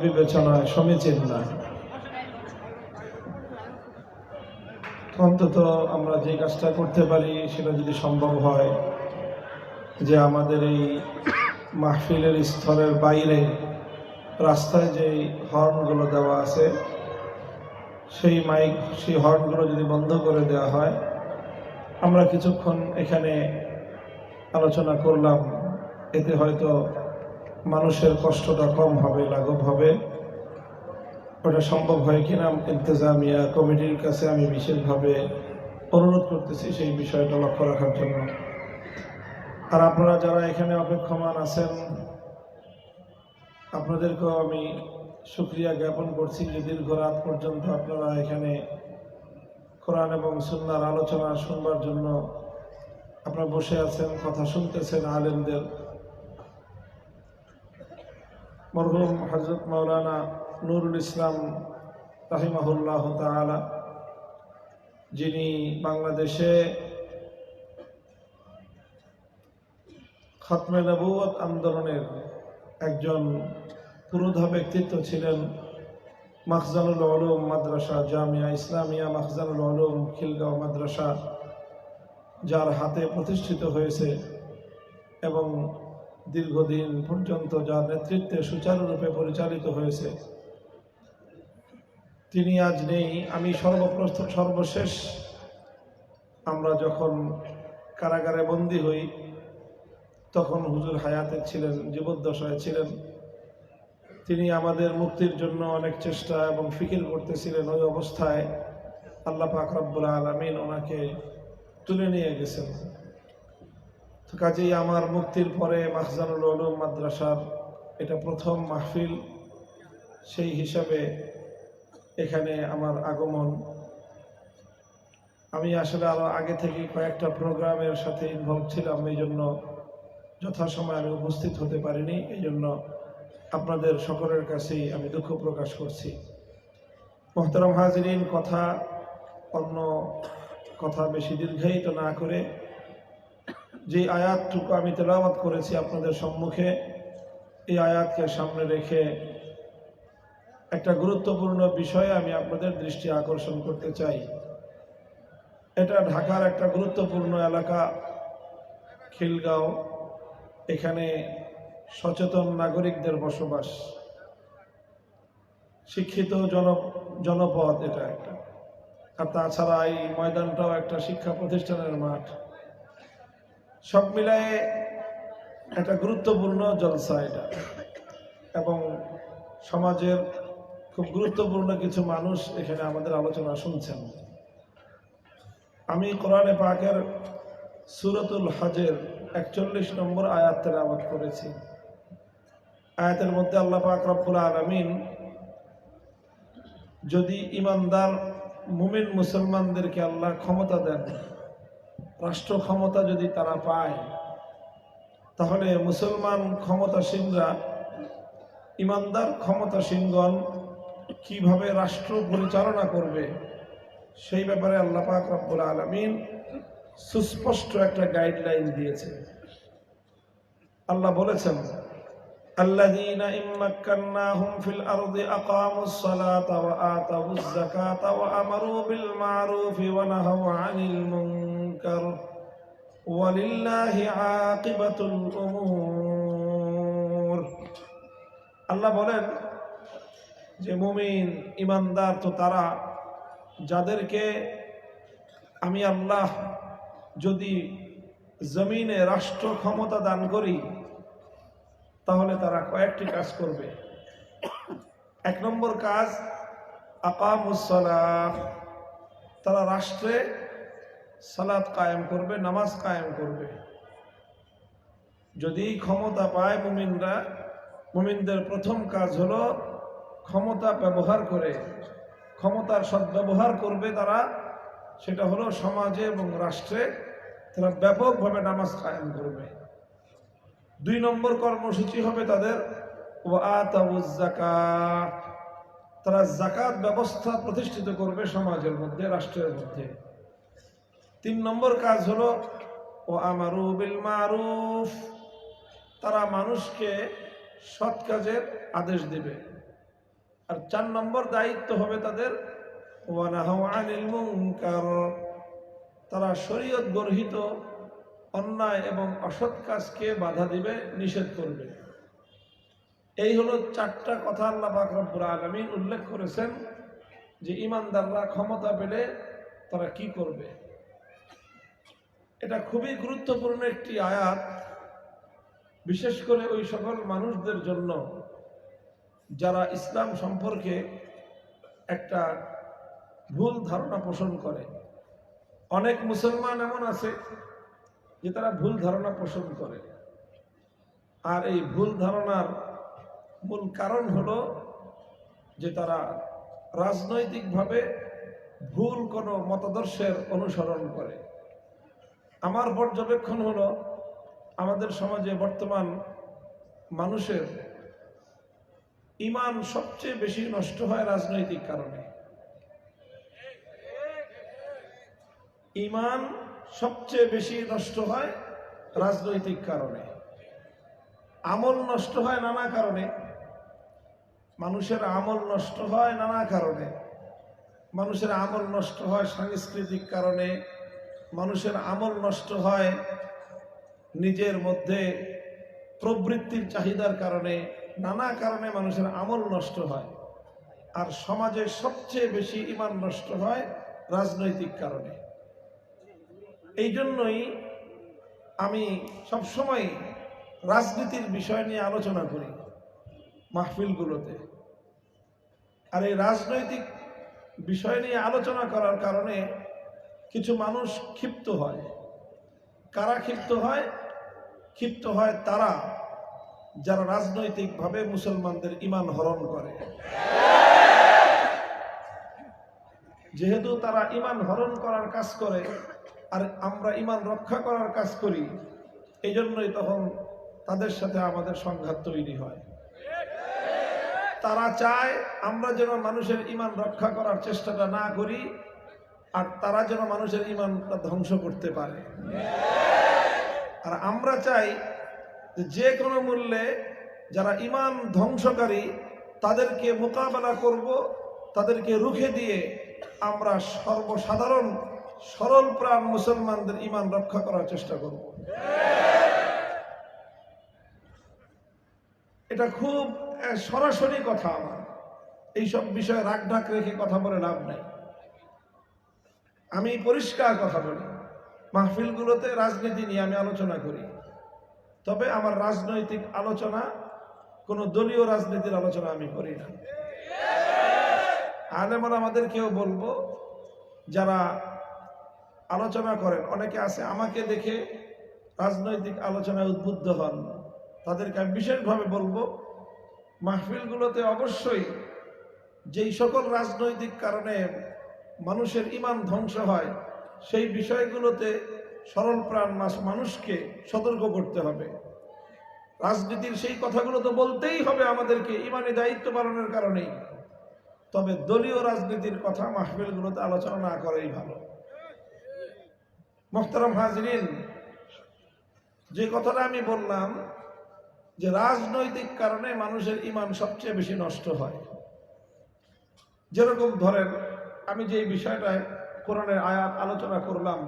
বিবেচনায় সমীচীন না। অন্তত আমরা যে কাজটা করতে পারি সেটা যদি সম্ভব হয় যে আমাদের এই মাহফিলের স্তরের বাইরে রাস্তায় যেই হর্নগুলো দেওয়া আছে সেই হর্নগুলো যদি বন্ধ করে দেওয়া হয়, আমরা কিছুক্ষণ এখানে আলোচনা করলাম, এতে হয়তো মানুষের কষ্টটা কম হবে, লাঘব হবে। ওটা সম্ভব হয় কিনা ইন্তেজামিয়া কমিটির কাছে আমি বিশেষভাবে অনুরোধ করতেছি সেই বিষয়টা লক্ষ্য রাখার জন্য। আর আপনারা যারা এখানে অপেক্ষমান আছেন, আপনাদেরকেও আমি শুকরিয়া জ্ঞাপন করছি যে দীর্ঘ রাত পর্যন্ত আপনারা এখানে কোরআন এবং সুন্নাহর আলোচনা শুনবার জন্য আপনারা বসে আছেন, কথা শুনতেছেন আলেমদের। মরহুম হযরত মাওলানা নুরুল ইসলাম রাহিমাহুল্লাহ তাআলা, যিনি বাংলাদেশে খতমে নবুয়ত আন্দোলনের একজন পুরোধা ব্যক্তিত্ব ছিলেন, মাখজানুল উলুম মাদ্রাসা জামিয়া ইসলামিয়া মাখজানুল উলুম খিলগাঁও মাদ্রাসা যার হাতে প্রতিষ্ঠিত হয়েছে এবং দীর্ঘদিন পর্যন্ত যার নেতৃত্বে সুচারুরূপে পরিচালিত হয়েছে, তিনি আজ নেই। আমি সর্বশেষ আমরা যখন কারাগারে বন্দী হই তখন হুজুর হায়াতে ছিলেন, জীবদ্দশায় ছিলেন। তিনি আমাদের মুক্তির জন্য অনেক চেষ্টা এবং ফিকির করতেছিলেন। ওই অবস্থায় আল্লাহ পাক রব্বুল আলামিন ওনাকে তুলে নিয়ে গেছেন। তো কাজেই আমার মুক্তির পরে মাখজানুল উলুম মাদ্রাসার এটা প্রথম মাহফিল, সেই হিসাবে এখানে আমার আগমন। আমি আসলে আরো আগে থেকে কয়েকটা প্রোগ্রামের সাথে ইনভলভ ছিলাম, এই জন্য যথাসময়ে আমি উপস্থিত হতে পারিনি। এই জন্য আপনাদের সকলের কাছেই আমি দুঃখ প্রকাশ করছি। মুহতারাম হাজিরিন, অন্য কথা বেশি দীর্ঘায়িত না করে যে আয়াতটুকু আমি তেলাওয়াত করেছি আপনাদের সম্মুখে, এই আয়াতকে সামনে রেখে একটা গুরুত্বপূর্ণ বিষয়ে আমি আপনাদের দৃষ্টি আকর্ষণ করতে চাই। এটা ঢাকার একটা গুরুত্বপূর্ণ এলাকা খিলগাঁও। এখানে সচেতন নাগরিকদের বসবাস, শিক্ষিত জনপদ এটা একটা। আর তাছাড়া এই ময়দানটাও একটা শিক্ষা প্রতিষ্ঠানের মাঠ। সব মিলায়ে একটা গুরুত্বপূর্ণ জলসা এটা, এবং সমাজের খুব গুরুত্বপূর্ণ কিছু মানুষ এখানে আমাদের আলোচনা শুনছেন। আমি কোরআনে পাকের সূরাতুল হজের 41 নম্বর আয়াত তেলাওয়াত করেছি। আয়াতের মধ্যে আল্লাহ পাক রব্বুল আলামিন যদি ইমানদার মুমিন মুসলমানদেরকে আল্লাহ ক্ষমতা দেন, রাষ্ট্র ক্ষমতা যদি তারা পায়, তাহলে মুসলমান ক্ষমতাসীনরা ইমানদার ক্ষমতাসীনগণ কিভাবে রাষ্ট্র পরিচালনা করবে সেই ব্যাপারে আল্লাহ পাক রব্বুল আলামিন সুস্পষ্ট একটা গাইডলাইন দিয়েছে। আল্লাহ বলেছেন, আল্লাযীনা ইম্মাক্কান্নাহুম ফিল আরদি আকামুস সালাতা ওয়া আতাউয যাকাতা ওয়া আমারু বিল মা'রুফি ওয়া নাহাউ আনিল মুনকার ওয়ালিল্লাহি আকিবাতুল উমুর। আল্লাহ বলেন যে মুমিন ইমানদার তো তারা যাদেরকে আমি আল্লাহ যদি জমিনে রাষ্ট্র ক্ষমতা দান করি, তাহলে তারা কয়েকটি কাজ করবে। 1 নম্বর কাজ, আকামুস সালাহ, তারা রাষ্ট্রে সালাত কায়েম করবে, নামাজ কায়েম করবে। যদি ক্ষমতা পায় মুমিনরা, মুমিনদের প্রথম কাজ হলো ক্ষমতা ব্যবহার করে, ক্ষমতার সদ্ব্যবহার করবে তারা। সেটা হলো সমাজে এবং রাষ্ট্রে তারা ব্যাপকভাবে নামাজ কায়েম করবে। 2 নম্বর কর্মসূচি হবে তাদের ওয়া আতাউয যাকাত, তারা যাকাত ব্যবস্থা প্রতিষ্ঠিত করবে সমাজের মধ্যে, রাষ্ট্রের মধ্যে। 3 নম্বর কাজ হলো ওয়া আমারু বিল মা'রুফ, তারা মানুষকে সৎ কাজের আদেশ দিবে। আর 4 নম্বর দায়িত্ব হবে তাদের ওয়ানাহাউ আনিল মুনকার, তারা শরীয়ত গর্হিত অন্যায় এবং অসৎ কাজকে বাধা দিবে, নিষেধ করবে। এই হলো 4টা কথা আল্লাহ পাক রব্বুল আলামিন উল্লেখ করেছেন যে ইমানদাররা ক্ষমতা পেলে তারা কি করবে। এটা খুবই গুরুত্বপূর্ণ একটি আয়াত, বিশেষ করে ওই সকল মানুষদের জন্য যারা ইসলাম সম্পর্কে একটা ভুল ধারণা পোষণ করে। অনেক মুসলমান এমন আছে যে তারা ভুল ধারণা পোষণ করে, আর এই ভুল ধারণার মূল কারণ হলো যে তারা রাজনৈতিকভাবে ভুল কোনো মতাদর্শের অনুসরণ করে। আমার পর্যবেক্ষণ হলো আমাদের সমাজে বর্তমান মানুষের ঈমান সবচেয়ে বেশি নষ্ট হয় রাজনৈতিক কারণে। ঈমান সবচেয়ে বেশি নষ্ট হয় রাজনৈতিক কারণে। আমল নষ্ট হয় নানা কারণে, মানুষের আমল নষ্ট হয় নানা কারণে। মানুষের আমল নষ্ট হয় সাংস্কৃতিক কারণে, মানুষের আমল নষ্ট হয় নিজের মধ্যে প্রবৃত্তির চাহিদার কারণে, নানা কারণে মানুষের আমল নষ্ট হয়। আর সমাজে সবচেয়ে বেশি ঈমান নষ্ট হয় রাজনৈতিক কারণে। এই জন্যই আমি সবসময় রাজনীতির বিষয় নিয়ে আলোচনা করি মাহফিলগুলোতে। আর এই রাজনৈতিক বিষয় নিয়ে আলোচনা করার কারণে কিছু মানুষ ক্ষিপ্ত হয়। কারা ক্ষিপ্ত হয়? ক্ষিপ্ত হয় তারা যারা রাজনৈতিকভাবে মুসলমানদের ঈমান হরণ করে। যেহেতু তারা ঈমান হরণ করার কাজ করে আর আমরা ঈমান রক্ষা করার কাজ করি, এই জন্যই তখন তাদের সাথে আমাদের সংঘাত তৈরি হয়। তারা চায় আমরা যেন মানুষের ঈমান রক্ষা করার চেষ্টাটা না করি, আর তারা যেন মানুষের ঈমানটা ধ্বংস করতে পারে। আর আমরা চাই যে কোনো মূল্যে যারা ঈমান ধ্বংসকারী তাদেরকে মোকাবেলা করব, তাদেরকে রুখে দিয়ে আমরা সর্বসাধারণ সরল প্রাণ মুসলমানদের ঈমান রক্ষা করার চেষ্টা করব। এটা খুব সরাসরি কথা। আমার এইসব বিষয়ে রাগ ঢাক রেখে কথা বলে লাভ নাই। আমি পরিষ্কার কথা বলি। মাহফিলগুলোতে রাজনীতি নিয়ে আমি আলোচনা করি, তবে আমার রাজনৈতিক আলোচনা কোনো দলীয় রাজনীতির আলোচনা আমি করি না। আলেমরা আমাদেরকেও বলবো, যারা আলোচনা করেন, অনেকে আছে আমাকে দেখে রাজনৈতিক আলোচনায় উদ্বুদ্ধ হন, তাদেরকে আমি বিশেষভাবে বলবো মাহফিলগুলোতে অবশ্যই যেই সকল রাজনৈতিক কারণে মানুষের ঈমান ধ্বংস হয় সেই বিষয়গুলোতে সরল প্রাণ মানুষকে সতর্ক করতে হবে। রাজনীতির সেই কথাগুলো তো বলতেই হবে আমাদেরকে ঈমানি দায়িত্ব পালনের কারণেই, তবে দলীয় রাজনীতির কথা মাহফিলগুলোতে আলোচনা না করাই ভালো। মোহতারাম হাজিরিন, যে কথাটা আমি বললাম যে রাজনৈতিক কারণে মানুষের ঈমান সবচেয়ে বেশি নষ্ট হয়। যেরকম ধরেন, আমি যে বিষয়টায় কোরআনের আয়াত আলোচনা করলাম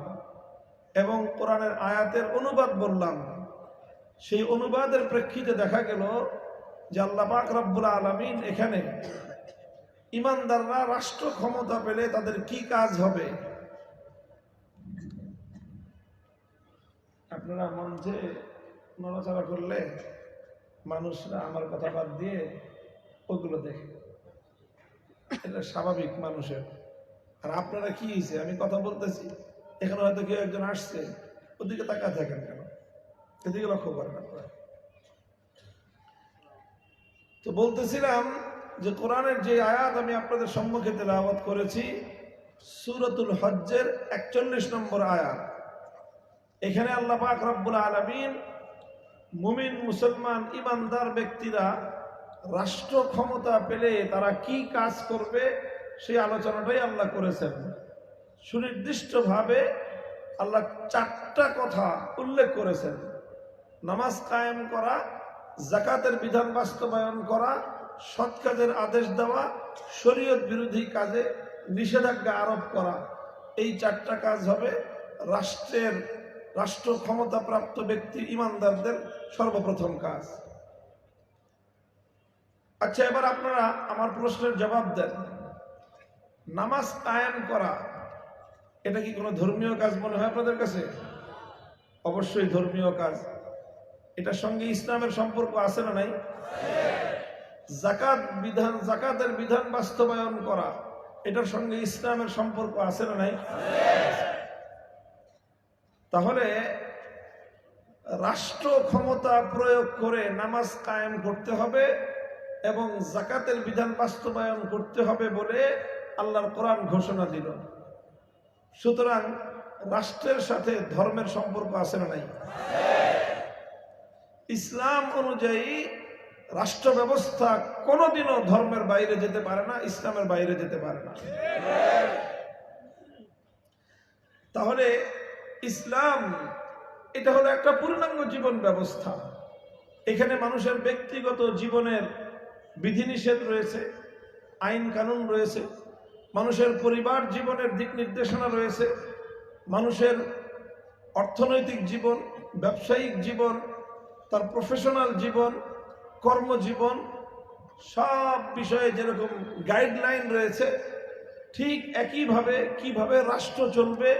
এবং কোরআনের আয়াতের অনুবাদ বললাম, সেই অনুবাদের প্রেক্ষিতে দেখা গেল যে আল্লাহ পাক রব্বুল আলামিন এখানে ঈমানদাররা রাষ্ট্র ক্ষমতা পেলে তাদের কি কাজ হবে। আপনারা মঞ্চে নড়াচড়া করলে মানুষরা আমার কথা বাদ দিয়ে ওগুলো দেখে, এটা স্বাভাবিক মানুষের। আর আপনারা কি হয়েছে, আমি কথা বলতেছি, এখানে হয়তো কেউ একজন আসছে, ওদিকে তাকা থাকেন কেন? এদিকে লক্ষ্য করেন আপনারা। তো বলতেছিলাম যে কোরআনের যে আয়াত আমি আপনাদের সম্মুখে তেলাওয়াত করেছি, সূরাতুল হজ্জের 41 নম্বর আয়াত। এখানে আল্লাহ পাক রব্বুল আলামিন মুমিন মুসলমান ঈমানদার ব্যক্তিরা রাষ্ট্র ক্ষমতা পেলে তারা কি কাজ করবে সেই আলোচনাটাই আল্লাহ করেছেন। সুনির্দিষ্টভাবে আল্লাহ 4টা কথা উল্লেখ করেছেন: নামাজ কায়েম করা, যাকাতের বিধান বাস্তবায়ন করা, সৎ কাজের আদেশ দেওয়া, শরীয়ত বিরোধী কাজে নিষেধাজ্ঞা আরোপ করা, এই 4টা কাজ হবে রাষ্ট্র ক্ষমতাপ্রাপ্ত ব্যক্তি ইমানদারদের সর্বপ্রথম কাজ। আচ্ছা, এবার আপনারা আমার প্রশ্নের জবাব দেন। নামাজ কায়েম করা এটা কি কোনো ধর্মীয় কাজ মনে হয় আপনাদের কাছে? অবশ্যই ধর্মীয় কাজ। এটার সঙ্গে ইসলামের সম্পর্ক আছে না নাই? জাকাতের বিধান বাস্তবায়ন করা, এটার সঙ্গে ইসলামের সম্পর্ক আছে না নাই? তাহলে রাষ্ট্র ক্ষমতা প্রয়োগ করে নামাজ কায়েম করতে হবে এবং জাকাতের বিধান বাস্তবায়ন করতে হবে বলে আল্লাহর কোরআন ঘোষণা দিল। সুতরাং রাষ্ট্রের সাথে ধর্মের সম্পর্ক আছে না নাই? ইসলাম অনুযায়ী রাষ্ট্র ব্যবস্থা কোনোদিনও ধর্মের বাইরে যেতে পারে না, ইসলামের বাইরে যেতে পারে না। তাহলে ইসলাম এটা হলো একটা পূর্ণাঙ্গ জীবন ব্যবস্থা। এখানে মানুষের ব্যক্তিগত জীবনের বিধিনিষেধ রয়েছে, আইন কানুন রয়েছে, মানুষের পরিবার জীবনের দিক নির্দেশনা রয়েছে, মানুষের অর্থনৈতিক জীবন, ব্যবসায়িক জীবন, তার প্রফেশনাল জীবন, কর্মজীবন, সব বিষয়ে যেরকম গাইডলাইন রয়েছে, ঠিক একইভাবে কিভাবে রাষ্ট্র চলবে,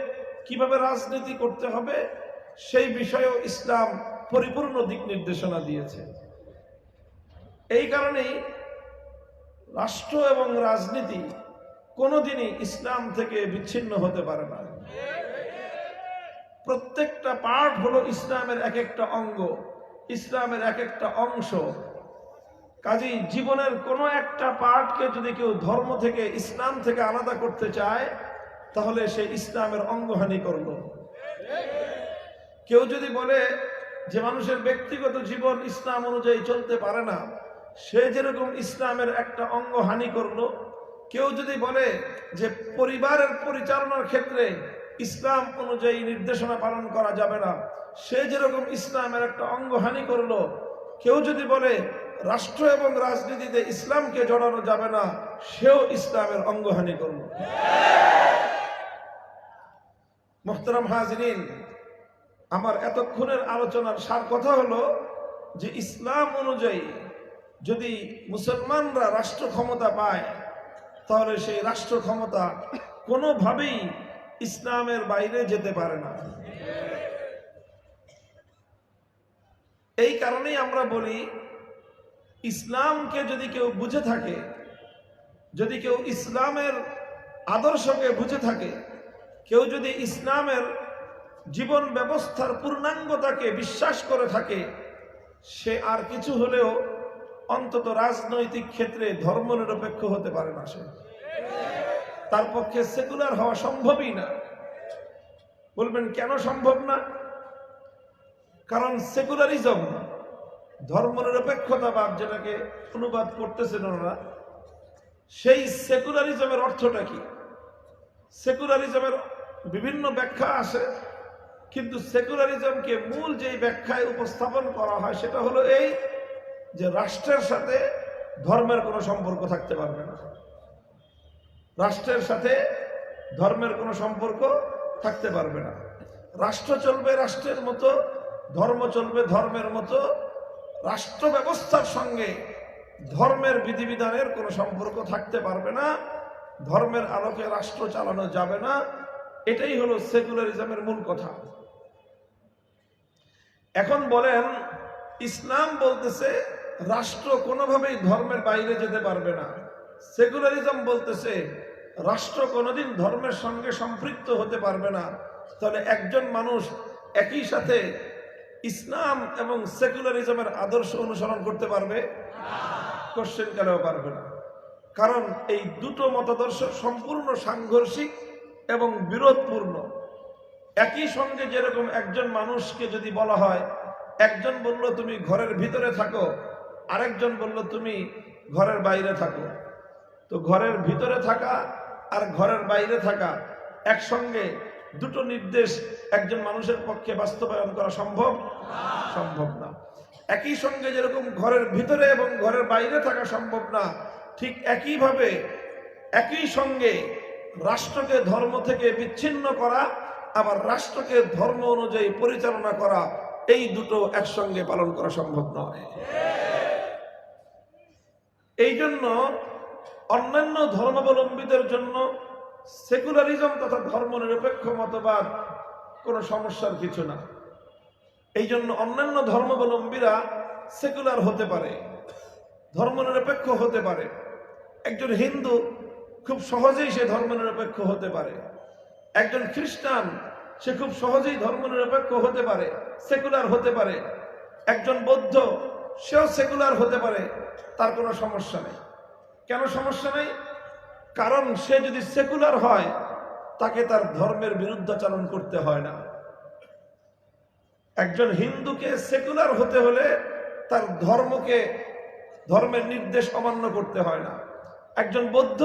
কিভাবে রাজনীতি করতে হবে, সেই বিষয়েও ইসলাম পরিপূর্ণ দিক নির্দেশনা দিয়েছে। এই কারণেই রাষ্ট্র এবং রাজনীতি কোনোদিনই ইসলাম থেকে বিচ্ছিন্ন হতে পারে না। প্রত্যেকটা পার্ট হলো ইসলামের এক একটা অঙ্গ, ইসলামের এক একটা অংশ। কাজেই জীবনের কোনো একটা পার্টকে যদি কেউ ধর্ম থেকে, ইসলাম থেকে আলাদা করতে চায়, তাহলে সে ইসলামের অঙ্গহানি করল। কেউ যদি বলে যে মানুষের ব্যক্তিগত জীবন ইসলাম অনুযায়ী চলতে পারে না, সে যেরকম ইসলামের একটা অঙ্গ হানি করলো। কেউ যদি বলে যে পরিবারের পরিচালনার ক্ষেত্রে ইসলাম অনুযায়ী নির্দেশনা পালন করা যাবে না, সে যেরকম ইসলামের একটা অঙ্গ হানি করলো। কেউ যদি বলে রাষ্ট্র এবং রাজনীতিতে ইসলামকে জড়ানো যাবে না, সেও ইসলামের অঙ্গহানি করলো। মুহতারাম হাজিরিন, আমার এতক্ষণের আলোচনার সার কথা হলো যে ইসলাম অনুযায়ী যদি মুসলমানরা রাষ্ট্র ক্ষমতা পায়, তাহলে সেই রাষ্ট্র ক্ষমতা কোনোভাবেই ইসলামের বাইরে যেতে পারে না। এই কারণেই আমরা বলি, ইসলামকে যদি কেউ বুঝে থাকে, যদি কেউ ইসলামের আদর্শকে বুঝে থাকে, কেউ যদি ইসলামের জীবন ব্যবস্থার পূর্ণাঙ্গতাকে বিশ্বাস করে থাকে, সে আর কিছু হলেও অন্তত রাজনৈতিক ক্ষেত্রে ধর্মনিরপেক্ষ হতে পারে না। সে তার পক্ষে সেকুলার হওয়া সম্ভবই না। বলবেন কেন সম্ভব না? কারণ সেকুলারিজম, ধর্মনিরপেক্ষতাবাদ যেটাকে অনুবাদ করতেছেন ওনারা, সেই সেকুলারিজমের অর্থটা কি? সেকুলারিজমের বিভিন্ন ব্যাখ্যা আছে, কিন্তু সেকুলারিজমকে মূল যেই ব্যাখ্যায় উপস্থাপন করা হয় সেটা হলো এই যে রাষ্ট্রের সাথে ধর্মের কোনো সম্পর্ক থাকতে পারবে না। রাষ্ট্রের সাথে ধর্মের কোনো সম্পর্ক থাকতে পারবে না। রাষ্ট্র চলবে রাষ্ট্রের মতো, ধর্ম চলবে ধর্মের মতো। রাষ্ট্র ব্যবস্থার সঙ্গে ধর্মের বিধিবিধানের কোনো সম্পর্ক থাকতে পারবে না। ধর্মের আলোকে রাষ্ট্র চালানো যাবে না। এটাই হলো সেকুলারিজমের মূল কথা। এখন বলেন, ইসলাম বলতেছে রাষ্ট্র কোনোভাবেই ধর্মের বাইরে যেতে পারবে না। সেকুলারিজম বলতেছে রাষ্ট্র কোনোদিন ধর্মের সঙ্গে সম্পৃক্ত হতে পারবে না। তাহলে একজন মানুষ একই সাথে ইসলাম এবং সেকুলারিজমের আদর্শ অনুসরণ করতে পারবে? কোশ্চেন কেন পারবে না? কারণ এই দুটো মতাদর্শ সম্পূর্ণ সাংঘর্ষিক এবং বিরোধপূর্ণ। একই সঙ্গে যেরকম একজন মানুষকে যদি বলা হয়, একজন বলল তুমি ঘরের ভিতরে থাকো, আরেকজন বলল তুমি ঘরের বাইরে থাকো, তো ঘরের ভিতরে থাকা আর ঘরের বাইরে থাকা একসঙ্গে দুটো নির্দেশ একজন মানুষের পক্ষে বাস্তবায়ন করা সম্ভব? সম্ভব না। একই সঙ্গে যেরকম ঘরের ভিতরে এবং ঘরের বাইরে থাকা সম্ভব না, ঠিক একইভাবে একই সঙ্গে রাষ্ট্রকে ধর্ম থেকে বিচ্ছিন্ন করা আবার রাষ্ট্রকে ধর্ম অনুযায়ী পরিচালনা করা, এই দুটো একসঙ্গে পালন করা সম্ভব নয়। এই জন্য অন্যান্য ধর্মাবলম্বীদের জন্য সেকুলারিজম তথা ধর্মনিরপেক্ষ মতবাদ কোনো সমস্যার কিছু না। এই জন্য অন্যান্য ধর্মাবলম্বীরা সেকুলার হতে পারে, ধর্মনিরপেক্ষ হতে পারে। একজন হিন্দু খুব সহজেই সে ধর্মনিরপেক্ষ হতে পারে, একজন খ্রিস্টান সে খুব সহজেই ধর্মনিরপেক্ষ হতে পারে, সেকুলার হতে পারে, একজন বৌদ্ধ সেও সেকুলার হতে পারে, তার কোনো সমস্যা নেই। কেন সমস্যা নেই? কারণ সে যদি সেকুলার হয় তাকে তার ধর্মের বিরুদ্ধাচরণ করতে হয় না। একজন হিন্দুকে সেকুলার হতে হলে তার ধর্মের নির্দেশ অমান্য করতে হয় না। একজন বৌদ্ধ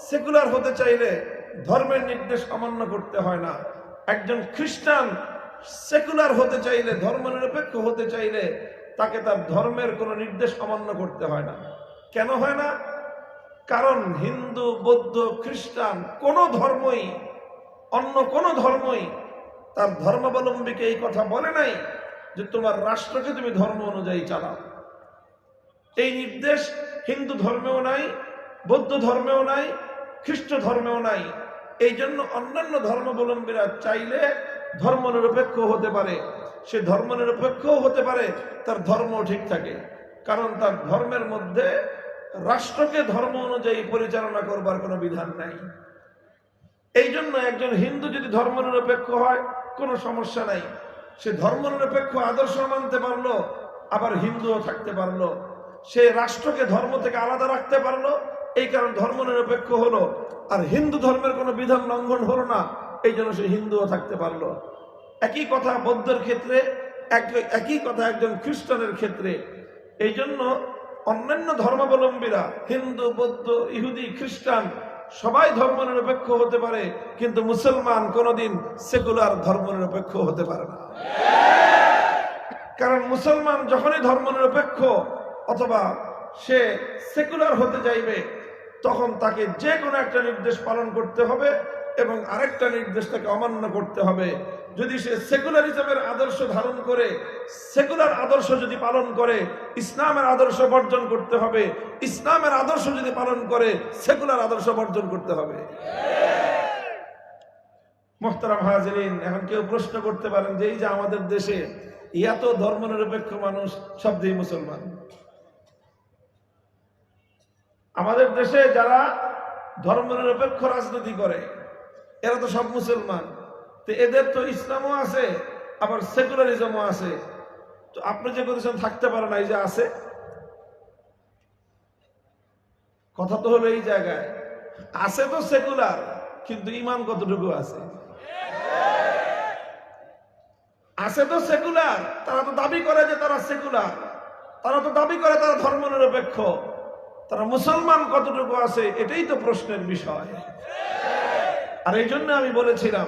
সেকুলার হতে চাইলে ধর্মের নির্দেশ অমান্য করতে হয় না। একজন খ্রিস্টান সেকুলার হতে চাইলে, ধর্মনিরপেক্ষ হতে চাইলে তাকে তার ধর্মের কোনো নির্দেশ অমান্য করতে হয় না। কেন হয় না? কারণ হিন্দু, বৌদ্ধ, খ্রিস্টান কোনো ধর্মই, অন্য কোনো ধর্মই তার ধর্মাবলম্বীকে এই কথা বলে নাই যে তোমার রাষ্ট্রকে তুমি ধর্ম অনুযায়ী চালাও। এই নির্দেশ হিন্দু ধর্মেও নাই, বৌদ্ধ ধর্মেও নাই, খ্রিস্ট ধর্মেও নাই। এই জন্য অন্যান্য ধর্মাবলম্বীরা চাইলে ধর্মনিরপেক্ষ হতে পারে, সে ধর্মনিরপেক্ষও হতে পারে, তার ধর্মও ঠিক থাকে, কারণ তার ধর্মের মধ্যে রাষ্ট্রকে ধর্ম অনুযায়ী পরিচালনা করবার কোনো বিধান নাই। এই জন্য একজন হিন্দু যদি ধর্মনিরপেক্ষ হয় কোনো সমস্যা নাই, সে ধর্মনিরপেক্ষ আদর্শ মানতে পারলো, আবার হিন্দুও থাকতে পারলো। সে রাষ্ট্রকে ধর্ম থেকে আলাদা রাখতে পারলো, এই কারণ ধর্মনিরপেক্ষ হলো, আর হিন্দু ধর্মের কোনো বিধান লঙ্ঘন হলো না, এই জন্য সে হিন্দুও থাকতে পারলো। একই কথা বৌদ্ধের ক্ষেত্রে, একই কথা একজন খ্রিস্টানের ক্ষেত্রে। এই জন্য অন্যান্য ধর্মাবলম্বীরা, হিন্দু, বৌদ্ধ, ইহুদি, খ্রিস্টান সবাই ধর্মনিরপেক্ষ হতে পারে, কিন্তু মুসলমান কোনোদিন সেকুলার ধর্মনিরপেক্ষ হতে পারে না। কারণ মুসলমান যখনই ধর্মনিরপেক্ষ অথবা সে সেকুলার হতে চাইবে, তখন তাকে যে কোনো একটা নির্দেশ পালন করতে হবে এবং আরেকটা নির্দেশ তাকে অমান্য করতে হবে। যদি সে সেকুলারিজমের আদর্শ ধারণ করে, সেকুলার আদর্শ যদি পালন করে, ইসলামের আদর্শ বর্জন করতে হবে। ইসলামের আদর্শ যদি পালন করে, সেকুলার আদর্শ বর্জন করতে হবে। মোহতারাম হাজিরিন, এখন কেউ প্রশ্ন করতে পারেন যে এই যে আমাদের দেশে এত ধর্মনিরপেক্ষ মানুষ, সব দিয়ে মুসলমান। আমাদের দেশে যারা ধর্মনিরপেক্ষ রাজনীতি করে এরা তো সব মুসলমান, তো এদের তো ইসলামও আছে আবার সেকুলারিজমও আছে। তো আপনি যে বলেছেন থাকতে পারে না, এই যে আছে, কথা তো হলো এই জায়গায় আছে তো সেকুলার, কিন্তু ইমান কতটুকু আছে? আছে তো সেকুলার, তারা তো দাবি করে যে তারা সেকুলার, তারা তো দাবি করে তারা ধর্মনিরপেক্ষ, তারা মুসলমান কতটুকু আছে এটাই তো প্রশ্নের বিষয়। আর এই জন্য আমি বলেছিলাম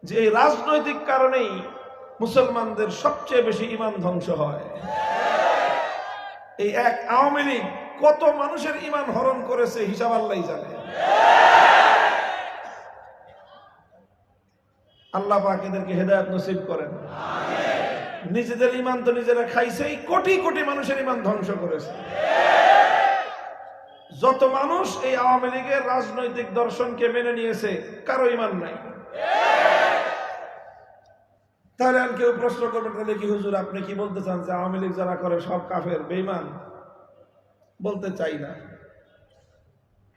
যে এই রাজনৈতিক কারণেই মুসলমানদের সবচেয়ে বেশি ঈমান ধ্বংস হয়। এই এক আওয়ামী লীগ কত মানুষের ঈমান হরণ করেছে হিসাব আল্লাহই জানে। আল্লাহ পাক এদেরকে হেদায়েত নসিব করেন। নিজেদের ঈমান তো নিজেরা খাইছেই, কোটি কোটি মানুষের ঈমান ধ্বংস করেছে। যত মানুষ এই আওয়ামী লীগের রাজনৈতিক দর্শনকে মেনে নিয়েছে, কারো ঈমান নাই। তাহলে আর কেউ প্রশ্ন করবেন, তাহলে কি হুজুর আপনি কি বলতে চান যে আওয়ামী লীগ যারা করে সব কাফের, বেঈমান? বলতে চাই না,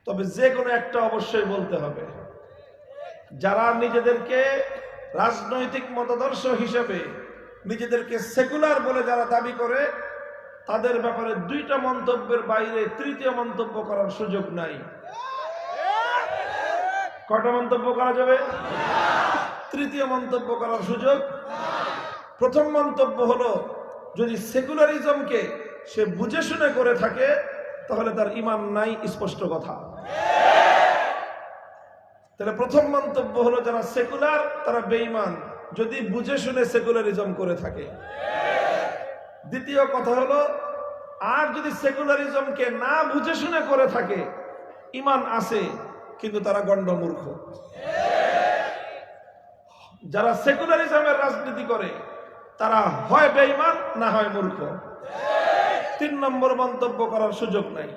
তবে যে কোনো একটা অবশ্যই বলতে হবে। যারা নিজেদেরকে রাজনৈতিক মতাদর্শ হিসেবে নিজেদেরকে সেকুলার বলে যারা দাবি করে, তাদের ব্যাপারে দুইটা মন্তব্যের বাইরে তৃতীয় মন্তব্য করার সুযোগ নাই। কয়টা মন্তব্য করা যাবে? তৃতীয় মন্তব্য করার সুযোগ। প্রথম মন্তব্য হলো, যদি সেকুলারিজমকে সে বুঝে শুনে করে থাকে তাহলে তার ঈমান নাই, স্পষ্ট কথা। তাহলে প্রথম মন্তব্য হলো যারা সেকুলার তারা বেঈমান, যদি বুঝে শুনে সেকুলারিজম করে থাকে। দ্বিতীয় কথা হলো, আর যদি সেকুলারিজমকে না বুঝে শুনে করে থাকে, ইমান আছে কিন্তু তারা গণ্ডমূর্খ। যারা সেকুলারিজমের রাজনীতি করে তারা হয় বেঈমান না হয় মূর্খ। 3 নম্বর মন্তব্য করার সুযোগ নাই,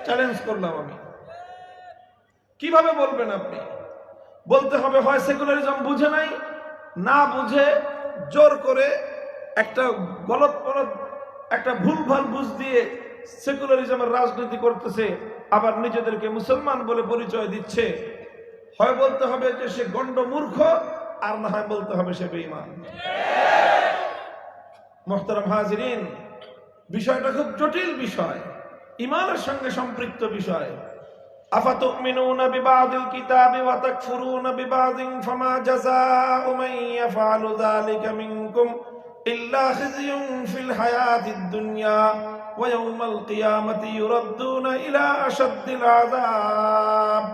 চ্যালেঞ্জ করলাম আমি। কিভাবে বলবেন আপনি? বলতে হবে হয় সেকুলারিজম বুঝে নাই, না বুঝে জোর করে একটা একটা ভুলভাল বুঝ দিয়ে সেকুলারিজমের রাজনীতি করতেছে, আবার নিজেদেরকে মুসলমান বলে পরিচয় দিচ্ছে। হয় বলতে হবে যে সে গণ্ডমূর্খ, আর না হয় বলতে হবে সে বেঈমান। মুহতারাম হাজিরিন, বিষয়টা খুব জটিল বিষয়, ইমানের সঙ্গে সম্পৃক্ত বিষয়। আফাতুমিনুনা বিবাদিল কিতাবি ওয়া তাকফুরুনা বিবাদিন ফামা জাযাউ মান ইয়াফআলু যালিকা মিনকুম ইল্লা খিzyun ফিল হায়াতিদ দুনিয়া ওয়া ইয়াউমাল কিয়ামাতি ইউরাদ্দুনা ইলা আশাদ্দিল আযাব।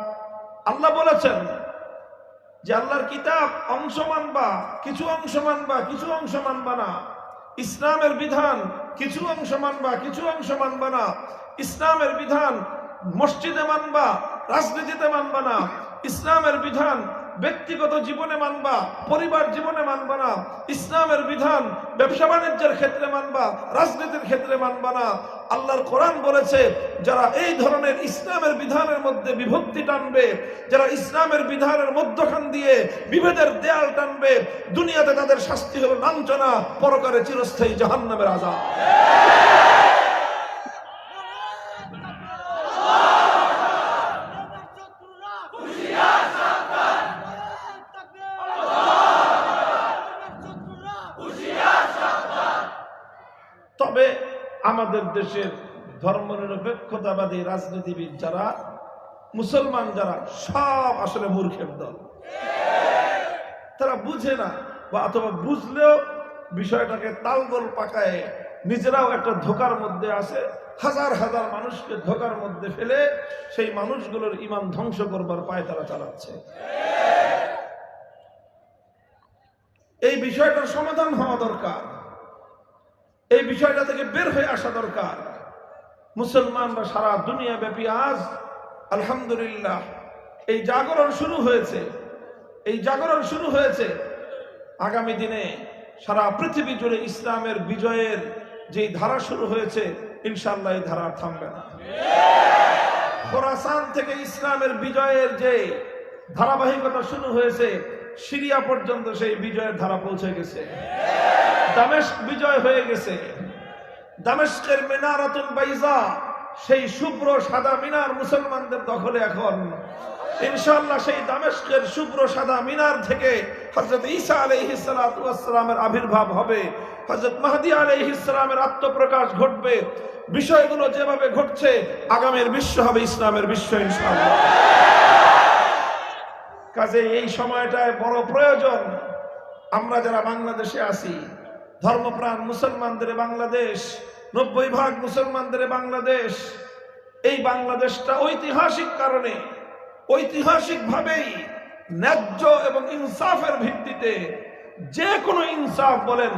আল্লাহ বলেছেন যে আল্লাহর কিতাব অংশ মানবা, কিছু অংশ মানবা, কিছু অংশ মানবা না। ইসলামের বিধান কিছু অংশ মানবা, কিছু অংশ মানবা না। ইসলামের বিধান মসজিদে মানবা, রাজনীতিতে মানবা না। ইসলামের বিধান ব্যক্তিগত জীবনে মানবা, পরিবার জীবনে মানবা না। ইসলামের বিধান ব্যবসা বাণিজ্যের ক্ষেত্রে মানবা, রাজনীতির ক্ষেত্রে মানবা না। আল্লাহর কোরআন বলেছে, যারা এই ধরনের ইসলামের বিধানের মধ্যে বিভক্তি টানবে, যারা ইসলামের বিধানের মধ্যখান দিয়ে বিভেদের দেয়াল টানবে, দুনিয়াতে তাদের শাস্তি হলো লাঞ্ছনা, পরকালে চিরস্থায়ী জাহান্নামের আযাব। তবে আমাদের দেশের ধর্মনিরপেক্ষতাবাদী রাজনীতিবিদ যারা, মুসলমান যারা, সব আসলে মূর্খের দল। তারা বুঝে না, বা অথবা বুঝলেও বিষয়টাকে তালগোল পাকায় নিজেরাও একটা ধোকার মধ্যে আছে, হাজার হাজার মানুষকে ধোকার মধ্যে ফেলে সেই মানুষগুলোর ঈমান ধ্বংস করবার পায় তারা চালাচ্ছে। এই বিষয়টার সমাধান হওয়া দরকার, এই বিষয়টা থেকে বের হয়ে আসা দরকার। মুসলমানরা সারা দুনিয়া ব্যাপী আজ আলহামদুলিল্লাহ এই জাগরণ শুরু হয়েছে, এই জাগরণ শুরু হয়েছে। আগামী দিনে সারা পৃথিবী জুড়ে ইসলামের বিজয়ের যে ধারা শুরু হয়েছে, ইনশাআল্লাহ এই ধারা থামবে না। খোরাসান থেকে ইসলামের বিজয়ের যে ধারাবাহিকতা শুরু হয়েছে, সিরিয়া পর্যন্ত সেই বিজয়ের ধারা পৌঁছে গেছে। দামেস্ক বিজয় হয়ে গেছে। দামেস্কের মিনারাতুল বাইজা, সেই শুভ্র সাদা মিনার মুসলমানদের দখলে এখন। ইনশাআল্লাহ সেই দামেস্কের শুভ্র সাদা মিনার থেকে হযরত ঈসা আলাইহিস সালাতু ওয়াস সালামের আবির্ভাব হবে, হযরত মাহদী আলাইহিস সালামের আত্মপ্রকাশ ঘটবে। বিষয়গুলো যেভাবে ঘটছে, আগামীর বিশ্ব হবে ইসলামের বিশ্ব ইনশাআল্লাহ। কাজে এই সময়টায় বড় প্রয়োজন, আমরা যারা বাংলাদেশে আছি, ধর্মপ্রাণ মুসলমানদের বাংলাদেশ, 90% মুসলমানদের বাংলাদেশ, এই বাংলাদেশটা ঐতিহাসিক কারণে, ঐতিহাসিকভাবেই ন্যায্য এবং ইনসাফের ভিত্তিতে, যে কোনো ইনসাফ বলেন,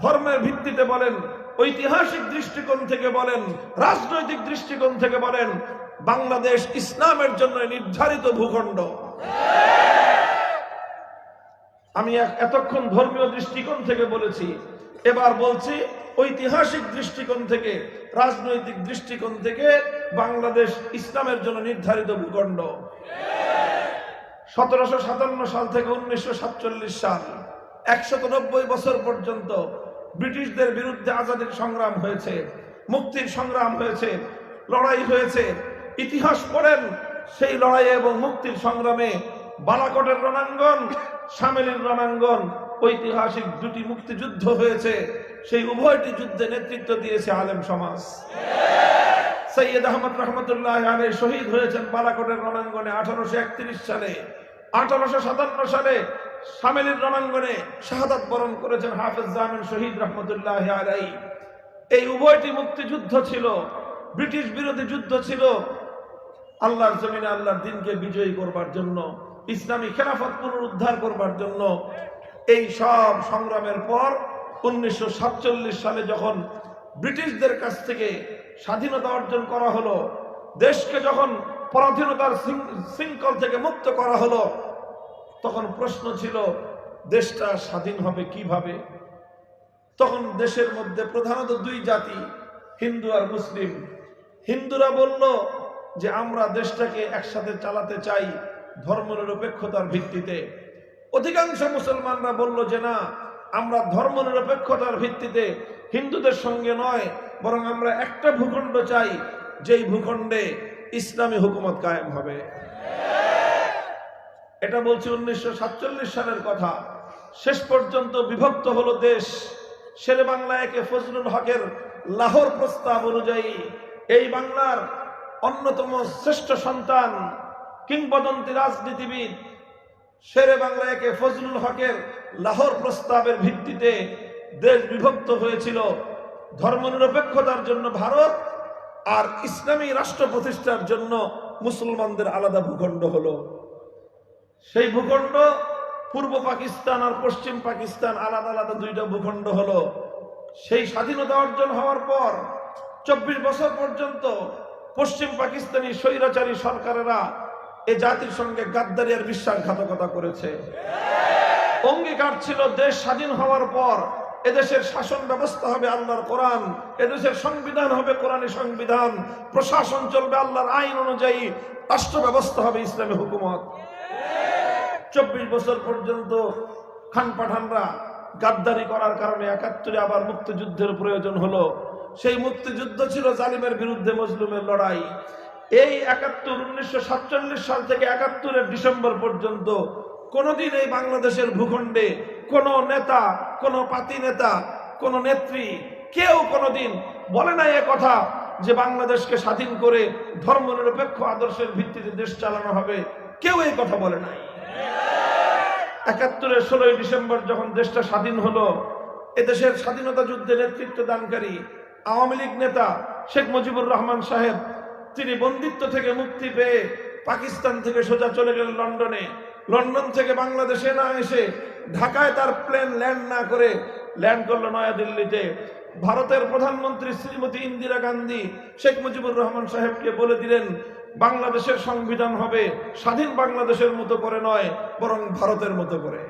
ধর্মের ভিত্তিতে বলেন, ঐতিহাসিক দৃষ্টিকোণ থেকে বলেন, রাজনৈতিক দৃষ্টিকোণ থেকে বলেন, বাংলাদেশ ইসলামের জন্য নির্ধারিত ভূখণ্ড। আমি এতক্ষণ ধর্মীয় দৃষ্টিকোণ থেকে বলেছি, এবার বলছি ঐতিহাসিক দৃষ্টিকোণ থেকে, রাজনৈতিক দৃষ্টিকোণ থেকে বাংলাদেশ ইসলামের জন্য নির্ধারিত ভূখণ্ড। 1757 সাল থেকে 1947 সাল, 190 বছর পর্যন্ত ব্রিটিশদের বিরুদ্ধে আজাদির সংগ্রাম হয়েছে, মুক্তির সংগ্রাম হয়েছে, লড়াই হয়েছে। ইতিহাস পড়েন, সেই লড়াই এবং মুক্তির সংগ্রামে বালাকোটের রণাঙ্গন, শামেলির রণাঙ্গন, ঐতিহাসিক দুটি মুক্তিযুদ্ধ হয়েছে। সেই উভয়টি যুদ্ধে নেতৃত্ব দিয়েছে আলেম সমাজ। সৈয়দ আহমদ রহমতুল্লাহ আলাইহি শহীদ হয়েছেন বালাকোটের রণাঙ্গনে 1831 সালে। 1857 সালে শামেলির রণাঙ্গনে শাহাদাত বরণ করেছেন হাফেজ জামিন শহীদ রহমতুল্লাহ আলাইহি। এই উভয়টি মুক্তিযুদ্ধ ছিল, ব্রিটিশ বিরোধী যুদ্ধ ছিল, আল্লাহর জমিনে আল্লাহর দ্বীনকে বিজয়ী করবার জন্য, ইসলামী খেলাফত পুনরুদ্ধার করবার জন্য। এই সব সংগ্রামের পর 1947 সালে যখন ব্রিটিশদের কাছ থেকে স্বাধীনতা অর্জন করা হলো, দেশকে যখন পরাধীনতার শৃঙ্খল থেকে মুক্ত করা হলো, তখন প্রশ্ন ছিল দেশটা স্বাধীন হবে কিভাবে। তখন দেশের মধ্যে প্রধানত দুই জাতি, হিন্দু আর মুসলিম। হিন্দুরা বলল যে আমরা দেশটাকে একসাথে চালাতে চাই ধর্মনিরপেক্ষতার ভিত্তিতে। অধিকাংশ মুসলমানরা বলল যে না, আমরা ধর্মনিরপেক্ষতার ভিত্তিতে হিন্দুদের সঙ্গে নয়, বরং আমরা একটা ভূখণ্ড চাই, যেই ভূখণ্ডে ইসলামী হুকুমত কায়েম হবে। এটা বলছি 1947 সালের কথা। শেষ পর্যন্ত বিভক্ত হলো দেশ। শেরে বাংলা একে ফজলুল হকের লাহোর প্রস্তাব অনুযায়ী এই বাংলার অন্যতম শ্রেষ্ঠ সন্তান, কিংবদন্তি রাজনীতিবিদ শেরে বাংলা একে ফজলুল হকের লাহোর প্রস্তাবের ভিত্তিতে দেশ বিভক্ত হয়েছিল। ধর্মনিরপেক্ষতার জন্য ভারত আর ইসলামী রাষ্ট্র প্রতিষ্ঠার জন্য মুসলমানদের আলাদা ভূখণ্ড হলো। সেই ভূখণ্ড পূর্ব পাকিস্তান আর পশ্চিম পাকিস্তান আলাদা আলাদা দুইটা ভূখণ্ড হলো। সেই স্বাধীনতা অর্জন হওয়ার পর 24 বছর পর্যন্ত পশ্চিম পাকিস্তানি স্বৈরাচারী সরকারেরা এ জাতির সঙ্গে গাদ্দারি আর বিশ্বাসঘাতকতা করেছে। অঙ্গীকার ছিল দেশ স্বাধীন হওয়ার পর এদেশের শাসন ব্যবস্থা হবে আল্লাহর কোরআন, এদেশের সংবিধান হবে কোরআনী সংবিধান, প্রশাসন চলবে আল্লাহর আইন অনুযায়ী, রাষ্ট্র ব্যবস্থা হবে ইসলামী হুকুমত। 24 বছর পর্যন্ত খান পাঠানরা গাদ্দারি করার কারণে 71-এ আবার মুক্তিযুদ্ধের প্রয়োজন হলো। সেই মুক্তিযুদ্ধ ছিল জালিমের বিরুদ্ধে মজলুমের লড়াই। এই 1947 সাল থেকে 71-এর ডিসেম্বর পর্যন্ত কোনদিন এই বাংলাদেশের ভূখণ্ডে কোন নেতা, কোন পাতি নেতা, কোন নেত্রী কেউ কোনদিন বলে নাই এ কথা যে বাংলাদেশকে স্বাধীন করে ধর্মনিরপেক্ষ আদর্শের ভিত্তিতে দেশ চালানো হবে। কেউ এই কথা বলে নাই। 71-এর 16 ডিসেম্বর যখন দেশটা স্বাধীন হলো, এদেশের স্বাধীনতা যুদ্ধে নেতৃত্ব দানকারী আওয়ামী লীগ নেতা শেখ মুজিবুর রহমান সাহেব, তিনি বন্দিত্ব থেকে মুক্তি পেয়ে পাকিস্তান থেকে সোজা চলে গেলেন লন্ডনে। লন্ডন থেকে বাংলাদেশে না এসে ঢাকায় তার প্লেন ল্যান্ড না করে ল্যান্ড করলো নয়াদিল্লিতে। ভারতের প্রধানমন্ত্রী শ্রীমতী ইন্দিরা গান্ধী শেখ মুজিবুর রহমান সাহেবকে বলে দিলেন বাংলাদেশের সংবিধান হবে স্বাধীন বাংলাদেশের মতো করে নয়, বরং ভারতের মতো করে।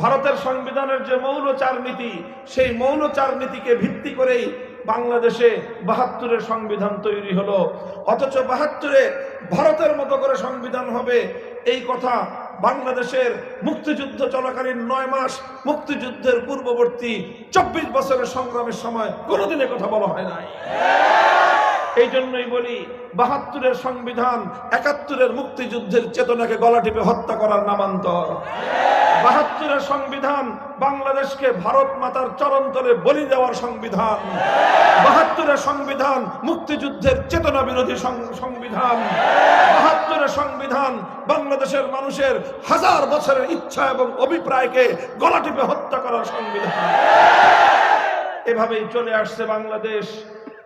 ভারতের সংবিধানের যে মৌল 4 নীতি, সেই মৌল 4 নীতিকে ভিত্তি করেই বাংলাদেশে 72-এর সংবিধান তৈরি হলো। অথচ 72-এ ভারতের মতো করে সংবিধান হবে এই কথা বাংলাদেশের মুক্তিযুদ্ধ চলাকালীন 9 মাস মুক্তিযুদ্ধের পূর্ববর্তী 24 বছরের সংগ্রামের সময় কোনোদিন কথা বলা হয় নাই। এই জন্যই বলি 72-এর সংবিধান 71-এর মুক্তিযুদ্ধের চেতনাকে গলা টিপে হত্যা করার নামান্তর। 72-এর সংবিধান বাংলাদেশকে ভারত মাতার চরণতলে বলি দেওয়ার সংবিধান। 72-এর সংবিধান মুক্তিযুদ্ধের চেতনা বিরোধী সংবিধান। 72-এর সংবিধান বাংলাদেশের মানুষের হাজার বছরের ইচ্ছা এবং অভিপ্রায়কে গলা টিপে হত্যা করার সংবিধান। এভাবেই চলে আসছে বাংলাদেশ।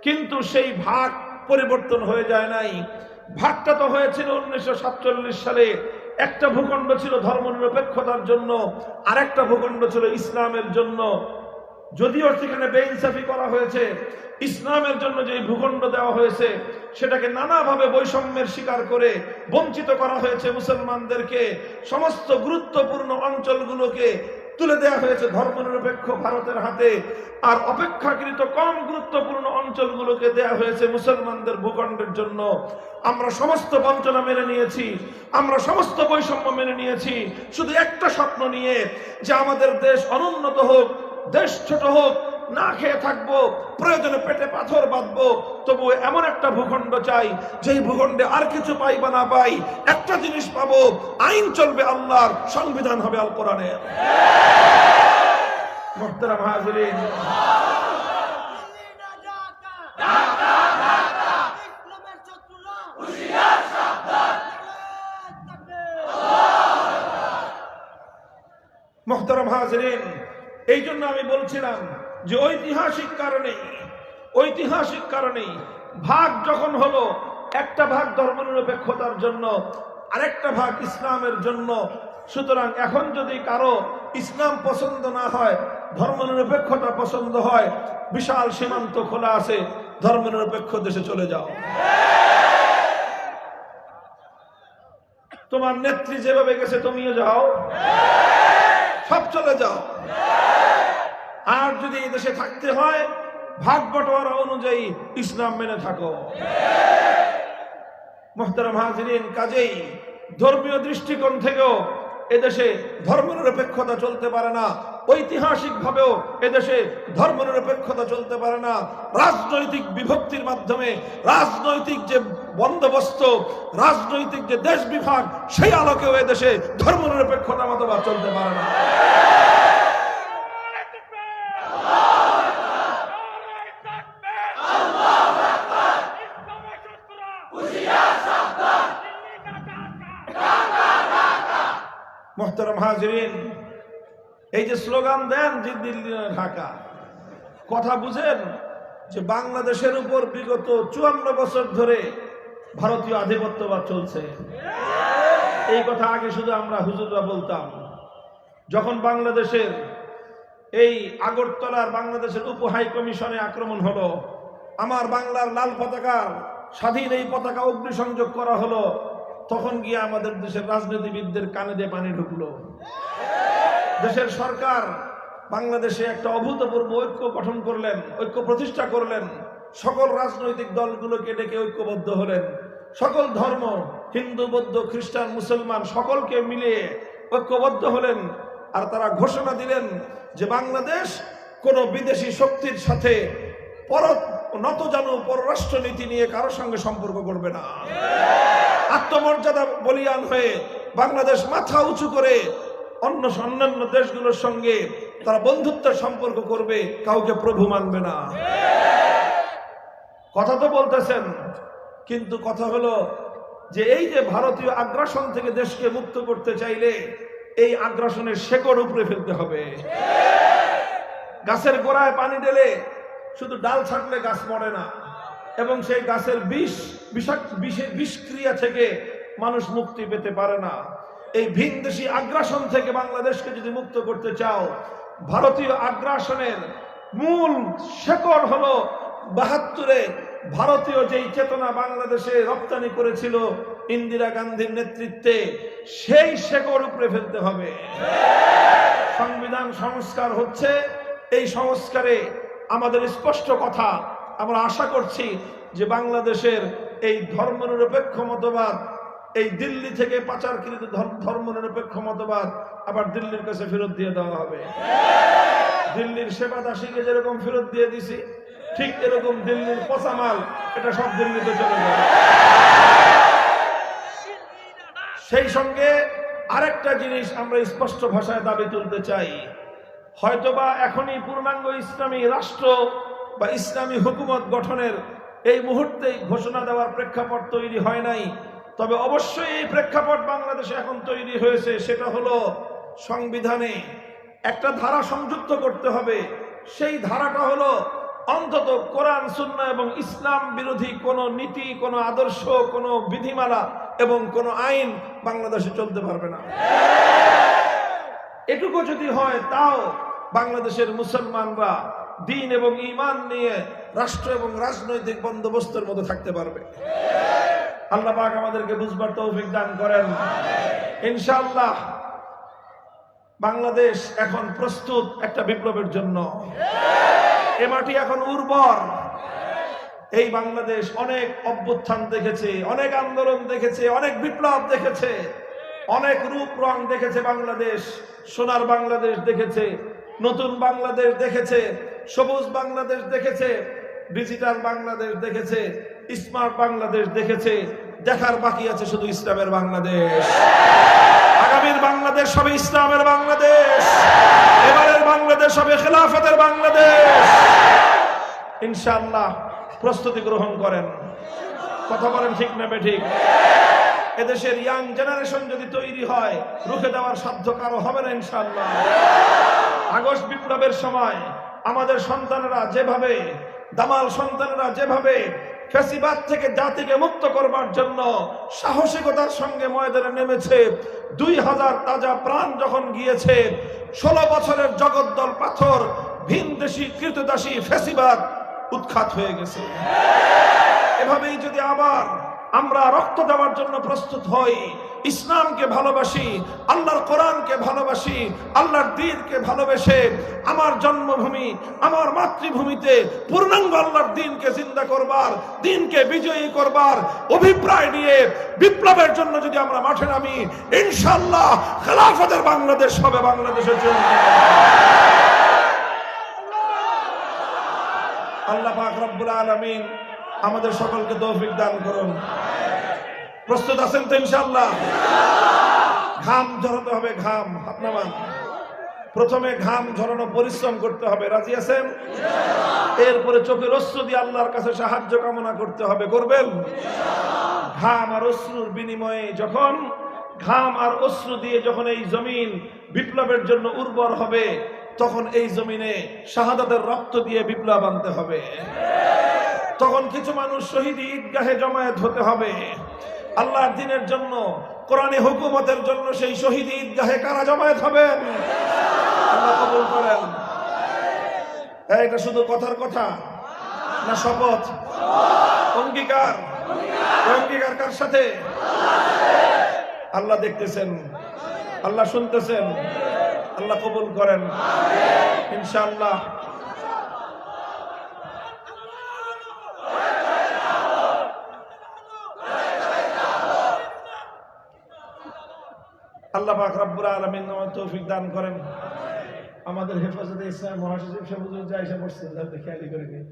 কিন্তু সেই ভাগ পরিবর্তন হয়ে যায় নাই। ভাগটা তো হয়েছিল 1947 সালে। একটা ভূখণ্ড ছিল ধর্মনিরপেক্ষতার জন্য, আরেকটা ভূখণ্ড ছিল ইসলামের জন্য। যদিও সেখানে বেইনসাফি করা হয়েছে, ইসলামের জন্য যে ভূখণ্ড দেওয়া হয়েছে সেটাকে নানাভাবে বৈষম্যের শিকার করে বঞ্চিত করা হয়েছে মুসলমানদেরকে। সমস্ত গুরুত্বপূর্ণ অঞ্চলগুলোকে তুলে দেওয়া হয়েছে ধর্মনিরপেক্ষ ভারতের হাতে, আর অপেক্ষাকৃত কম গুরুত্বপূর্ণ অঞ্চলগুলোকে দেওয়া হয়েছে মুসলমানদের ভূখণ্ডের জন্য। আমরা সমস্ত বঞ্চনা মেনে নিয়েছি, আমরা সমস্ত বৈষম্য মেনে নিয়েছি, শুধু একটা স্বপ্ন নিয়ে যে আমাদের দেশ অনুন্নত হোক, দেশ ছোট হোক, না খেয়ে থাকবো, প্রয়োজনে পেটে পাথর বাঁধবো, তবু এমন একটা ভূখণ্ড চাই যেই ভূখণ্ডে আর কিছু পাই বা না পাই একটা জিনিস পাবো, আইন চলবে আল্লাহর, সংবিধান হবে আল কোরআনের। মুহতারাম হাজিরিন, মুহতারাম হাজিরিন, এই জন্য আমি বলছিলাম যে ঐতিহাসিক কারণেই ভাগ যখন হলো, একটা ভাগ ধর্মনিরপেক্ষতার জন্য, আরেকটা ভাগ ইসলামের জন্য। সুতরাং এখন যদি কারো ইসলাম পছন্দ না হয়, ধর্মনিরপেক্ষতা পছন্দ হয়, বিশাল সীমান্ত খোলা আছে, ধর্মনিরপেক্ষ দেশে চলে যাও। তোমার নেত্রী যেভাবে গেছে তুমিও যাও, সব চলে যাও। আর যদি এই দেশে থাকতে হয়, ভাগ বটোয়ারা অনুযায়ী ইসলাম মেনে থাকো। মুহতারাম হাজিরিন, কাজেই ধর্মীয় দৃষ্টিকোণ থেকেও এদেশে ধর্মনিরপেক্ষতা চলতে পারে না, ঐতিহাসিক ভাবেও এদেশে ধর্মনিরপেক্ষতা চলতে পারে না। রাজনৈতিক বিভক্তির মাধ্যমে রাজনৈতিক যে বন্দোবস্ত, রাজনৈতিক যে দেশ বিভাগ, সেই আলোকেও এদেশে ধর্মনিরপেক্ষতা মতবাদ চলতে পারে না। মুহতারাম হাজিরিন, এই যে স্লোগান দেন যে দিল্লি ঢাকা, কথা বুঝেন যে বাংলাদেশের উপর বিগত 54 বছর ধরে ভারতীয় আধিপত্যবাদ চলছে। এই কথা আগে শুধু আমরা হুজুররা বলতাম। যখন বাংলাদেশের এই আগরতলার বাংলাদেশের উপ হাই কমিশনে আক্রমণ হলো, আমার বাংলার লাল পতাকার স্বাধীন এই পতাকা অগ্নিসংযোগ করা হলো, তখন গিয়ে আমাদের দেশের রাজনীতিবিদদের কানে দিয়ে পানি ঢুকলো। দেশের সরকার বাংলাদেশে একটা অভূতপূর্ব ঐক্য গঠন করলেন, ঐক্য প্রতিষ্ঠা করলেন, সকল রাজনৈতিক দলগুলোকে ডেকে ঐক্যবদ্ধ হলেন, সকল ধর্ম, হিন্দু, বৌদ্ধ, খ্রিস্টান, মুসলমান সকলকে মিলিয়ে ঐক্যবদ্ধ হলেন। আর তারা ঘোষণা দিলেন যে বাংলাদেশ কোনো বিদেশি শক্তির সাথে নতজানু পররাষ্ট্রনীতি নিয়ে কারোর সঙ্গে সম্পর্ক করবে না। আত্মমর্যাদা বলিয়ান হয়ে বাংলাদেশ মাথা উঁচু করে অন্যান্য দেশগুলোর সঙ্গে তারা বন্ধুত্বের সম্পর্ক করবে, কাউকে প্রভু মানবে না। কথা তো বলতেছেন, কিন্তু কথা হলো যে এই যে ভারতীয় আগ্রাসন থেকে দেশকে মুক্ত করতে চাইলে এই আগ্রাসনের শেকড় উপড়ে ফেলতে হবে। গাছের গোড়ায় পানি ঢেলে শুধু ডাল ছাড়লে গাছ মরে না, এবং সেই গাছের বিষক্রিয়া থেকে মানুষ মুক্তি পেতে পারে না। এই ভিনদেশী আগ্রাসন থেকে বাংলাদেশকে যদি মুক্ত করতে চাও, ভারতীয় আগ্রাসনের মূল শেকড় হলো 72-এ ভারতীয় যেই চেতনা বাংলাদেশে রপ্তানি করেছিল ইন্দিরা গান্ধীর নেতৃত্বে, সেই শেকড় উপড়ে ফেলতে হবে। সংবিধান সংস্কার হচ্ছে, এই সংস্কারে আমাদের স্পষ্ট কথা, আমরা আশা করছি যে বাংলাদেশের এই ধর্মনিরপেক্ষ মতবাদ, এই দিল্লি থেকে পাচারকৃত ধর্মনিরপেক্ষ মতবাদ আবার দিল্লির কাছে ফেরত দিয়ে দেওয়া হবে। দিল্লির সেবা দাসীকে যেরকম ফেরত দিয়ে দিছি, ঠিক এরকম দিল্লির পচা মাল এটা সব দিল্লিতে চলে যাবে। সেই সঙ্গে আরেকটা জিনিস আমরা স্পষ্ট ভাষায় দাবি তুলতে চাই, হয়তোবা এখনই পূর্ণাঙ্গ ইসলামী রাষ্ট্র বা ইসলামী হুকুমত গঠনের এই মুহূর্তে ঘোষণা দেওয়ার প্রেক্ষাপট তৈরি হয় নাই, তবে অবশ্যই এই প্রেক্ষাপট বাংলাদেশে এখন তৈরি হয়েছে। সেটা হলো সংবিধানে একটা ধারা সংযুক্ত করতে হবে। সেই ধারাটা হলো অন্তত কোরআন, সুন্নাহ এবং ইসলাম বিরোধী কোনো নীতি, কোনো আদর্শ, কোনো বিধিমালা এবং কোনো আইন বাংলাদেশে চলতে পারবে না। এটুকু যদি হয়, তাও বাংলাদেশের মুসলমানরা দ্বীন এবং ঈমান নিয়ে রাষ্ট্র এবং রাজনৈতিক বন্দোবস্তের মধ্যে থাকতে পারবে। আল্লাহ পাক আমাদেরকে বুঝবার তৌফিক দান করেন। ইনশাআল্লাহ বাংলাদেশ এখন প্রস্তুত একটা বিপ্লবের জন্য। এ মাটি এখন উর্বর। এই বাংলাদেশ অনেক অভ্যুত্থান দেখেছে, অনেক আন্দোলন দেখেছে, অনেক বিপ্লব দেখেছে, অনেক রূপ রং দেখেছে। বাংলাদেশ সোনার বাংলাদেশ দেখেছে, নতুন বাংলাদেশ দেখেছে, সবুজ বাংলাদেশ দেখেছে, ডিজিটাল বাংলাদেশ দেখেছে, স্মার্ট বাংলাদেশ দেখেছে। দেখার বাকি আছে শুধু ইসলামের বাংলাদেশ। আগামীর বাংলাদেশ হবে ইসলামের বাংলাদেশ, এবারের বাংলাদেশ হবে খেলাফতের বাংলাদেশ। ইনশাআল্লাহ প্রস্তুতি গ্রহণ করেন। কথা বলেন ঠিক না বেঠিক? এদেশের ইয়াং জেনারেশন যদি তৈরি হয়, রুখে দেওয়ার সাধ্য কারো হবে না ইনশাআল্লাহ। আগস্ট বিপ্লবের সময় আমাদের সন্তানেরা যেভাবে, দামাল সন্তানেরা যেভাবে ফ্যাসিবাদ থেকে জাতিকে মুক্ত করবার জন্য সাহসিকতার সঙ্গে ময়দানে নেমেছে। 2000 তাজা প্রাণ যখন গিয়েছে, 16 বছরের জগদ্দল পাথর ভিনদেশী কৃতদাসী ফ্যাসিবাদ উৎখাত হয়ে গেছে। এভাবেই যদি আবার আমরা রক্ত দেওয়ার জন্য প্রস্তুত হই, ইসলামকে ভালোবাসি, আল্লাহর কোরআনকে ভালোবাসি, আল্লাহর দ্বীনকে ভালোবেসে আমার জন্মভূমি, আমার মাতৃভূমিতে পূর্ণাঙ্গ আল্লাহর দ্বীনকে জিন্দা করবার, দ্বীনকে বিজয়ী করবার অভিপ্রায় নিয়ে বিপ্লবের জন্য যদি আমরা মাঠে নামি, ইনশাআল্লাহ খেলাফতের বাংলাদেশ হবে বাংলাদেশের জন্য। আল্লাহ পাক রব্বুল আলামিন আমাদের সকলকে তৌফিক দান করুন। প্রস্তুত আছেন তো ইনশাআল্লাহ? ঘাম ঝরাতে হবে, ঘাম হাত নামান। প্রথমে ঘাম ঝরানো পরিশ্রম করতে হবে, রাজি আছেন? এরপরে চোখের অশ্রু দিয়ে আল্লাহর কাছে সাহায্য কামনা করতে হবে, করবেন? ঘাম আর অশ্রুর বিনিময়ে যখন ঘাম আর অশ্রু দিয়ে যখন এই জমিন বিপ্লবের জন্য উর্বর হবে, তখন এই জমিনে শাহাদাতের রক্ত দিয়ে বিপ্লব আনতে হবে। তখন কিছু মানুষ শহীদ ঈদগাহে জমায়েত হতে হবে আল্লাহর দ্বীনের জন্য, কোরআনে হুকুমতের জন্য। সেই শহীদ ঈদগাহে কারা জমায়েত হবেন? আল্লাহ কবুল করেন। এটা শুধু কথার কথা না, শপথ, অঙ্গীকার? অঙ্গীকার কার সাথে? আল্লাহ দেখতেছেন, আল্লাহ শুনতেছেন। আল্লাহ কবুল করেন ইনশাআল্লাহ। আল্লাহ পাক রব্বুল আলামিন আমাদের তৌফিক দান করেন। আমাদের হেফাজতে ইসলাম মহাসচিব সাহেব হুজুর যা এসে পড়ছেন, যাতে খেয়ালি করে নিন,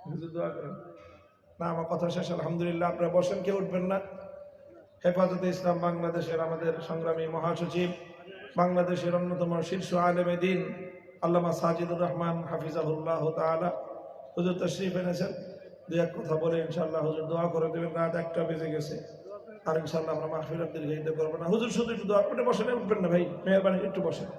হুজুর দোয়া করেন। না, আমার কথা শেষ। আলহামদুলিল্লাহ, আপনারা বসেন, কেউ উঠবেন না। হেফাজতে ইসলাম বাংলাদেশের আমাদের সংগ্রামী মহাসচিব, বাংলাদেশের অন্যতম শীর্ষ আলেমে দ্বীন আল্লামা সাজিদুর রহমান হাফিজাহুল্লাহ তাআলা হুজুর তাশরীফ এনেছেন। দুই এক কথা বলে ইনশাআল্লাহ হুজুর দোয়া করে দেবেন। রাত 1টা বেজে গেছে, আর ইনশাআল্লাহ আমরা মাহফিল দীর্ঘায়িত করবো না। হুজুর শুধু একটু দোয়া করে বসেন, উঠবেন না ভাই, মেহরবানি একটু বসেন।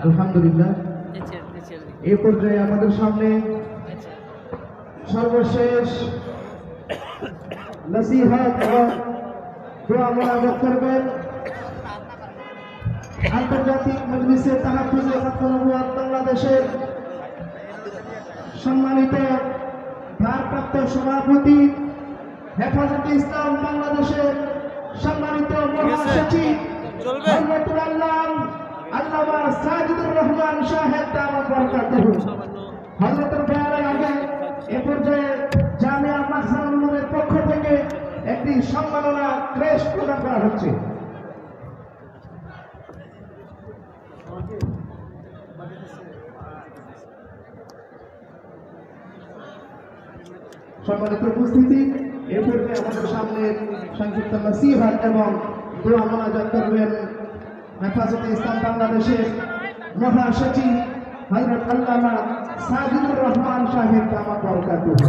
আলহামদুলিল্লাহ, এই পর্যায়ে আমাদের সামনে সর্বশেষ নসিহত এবং দোয়া মোনাজাত করবেন আন্তর্জাতিক মজলিসে তাহাফুজে নবুয়ত বাংলাদেশের সম্মানিত ভারপ্রাপ্ত সভাপতি, হেফাজতে ইসলাম বাংলাদেশের সম্মানিত মহাসচিব হযরতুল আল্লামা সাজিদুর রহমান সাহেব দাওয়াত বরকাতুহু। হযরতের বয়ানের আগে এ পর্যায়ে জামিয়া মাহসানুল নূরের পক্ষ থেকে একটি সম্মাননা ক্রেস্ট প্রদান করা হচ্ছে। সম্মানিত উপস্থিতি, এ পর্যায়ে আমাদের সামনে সংক্ষিপ্ত নসিহত এবং দোয়া মোনাজাত করবেন হেফাজতে ইসলাম বাংলাদেশের মহাসচিব হযরত আল্লামা সাজিদুর রহমান সাহেব দাওয়াত বরকাতুহু।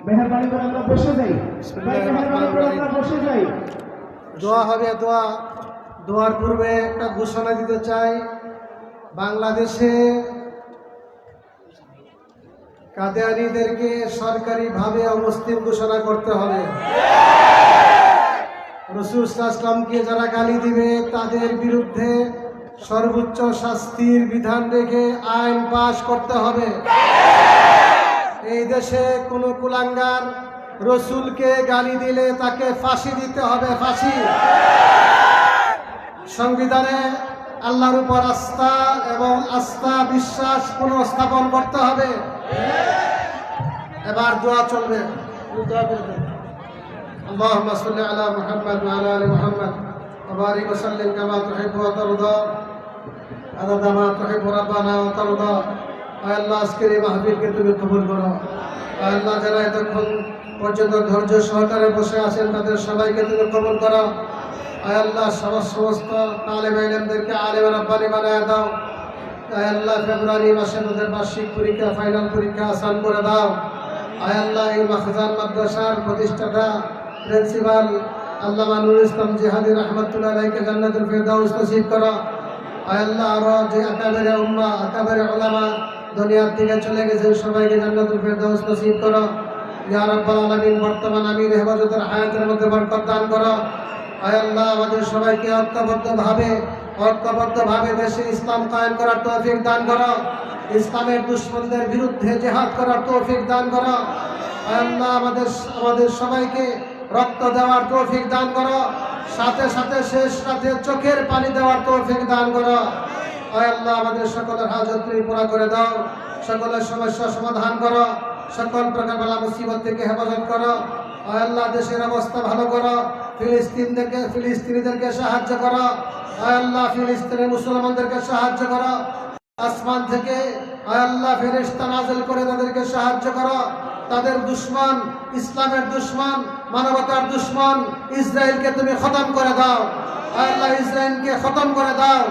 মেহরবানি করে আমরা বসে যাই, মেহরবানি করে আমরা বসে যাই। দোয়া হবে। দোয়ার পূর্বে একটা ঘোষণা দিতে চাই। বাংলাদেশে কাদিয়ানীদেরকে সরকারিভাবে অমুসলিম ঘোষণা করতে হবে। রাসূল সাল্লাল্লাহু আলাইহি ওয়াসাল্লামকে যারা গালি দিবে তাদের বিরুদ্ধে সর্বোচ্চ শাস্তির বিধান রেখে আইন পাশ করতে হবে। এই দেশে কোনো কুলাঙ্গার রাসূলকে গালি দিলে তাকে ফাঁসি দিতে হবে, ফাঁসি। সংবিধানে আল্লাহর উপর আস্থা এবং বিশ্বাস পুনঃস্থাপন করতে হবে। এবার দোয়া চলবে। দোয়া করবেন। আল্লাহুম্মা সাল্লি আলা মুহাম্মাদ ওয়া আলা আলি মুহাম্মাদ ওয়া বারিক ওয়া সাল্লিম কামা তুহিব্বু ওয়া তারদা আদাদা মা তুহিব্বু রাব্বানা ওয়া তারদা। আয় আল্লাহ, আজকের এই মাহফিলকে তুমি কবুল করো। আয় আল্লাহ, যারা এতক্ষণ পর্যন্ত ধৈর্য সহকারে বসে আছেন তাদের সবাইকে তুমি কবুল করো। আয় আল্লাহ, সমস্ত তালেবে ইলমদেরকে আলেম রাব্বানি বানায় দাও। আয় আল্লাহ, ফেব্রুয়ারি মাসে তাদের বার্ষিক পরীক্ষা, ফাইনাল পরীক্ষা আসান করে দাও। আয় আল্লাহ এই মাখজান মাদ্রাসার প্রতিষ্ঠাতা প্রিন্সিপাল আল্লামা নুরুল ইসলাম জিহাদি রহমতুল্লাহ আলাইহিকে জান্নাতুল ফিরদাউস নসিব করো। আয় আল্লাহ আরো যে আকাবেরে উম্মাহ আকাবেরে উলামা দুনিয়ার থেকে চলে গেছে সবাইকে জান্নাতুল ফিরদাউস নসিব করো। ইয়া রাব্বাল আলামিন বর্তমান আমির হেফাজতের হায়াতের মধ্যে বরকত দান করো। আয় আল্লাহ আমাদের সবাইকে ঐক্যবদ্ধভাবে দেশে ইসলাম কায়েম করার তৌফিক দান করো। ইসলামের দুশমনদের বিরুদ্ধে জিহাদ করার তৌফিক দান করো। আয় আল্লাহ আমাদের সবাইকে রক্ত দেওয়ার তৌফিক দান করো, সাথে সাথে শেষ রাতে চোখের পানি দেওয়ার তৌফিক দান করো। আয় আল্লাহ আমাদের সকলের হাজত তুমি পুরা করে দাও, সকলের সমস্যা সমাধান করো, সকল প্রকার বালা মুসিবত থেকে হেফাজত করো। আয় আল্লাহ দেশের অবস্থা ভালো করো, ফিলিস্তিনিদেরকে সাহায্য করো। আয় আল্লাহ ফিলিস্তিনের মুসলমানদেরকে সাহায্য করো। আসমান থেকে আয় আল্লাহ ফেরেশতা নাযিল করে তাদেরকে সাহায্য করো। তাদের দুশমন, ইসলামের দুশমন, মানবতার দুশমন ইসরায়েলকে তুমি খতম করে দাও। আয় আল্লাহ ইসরায়েলকে খতম করে দাও।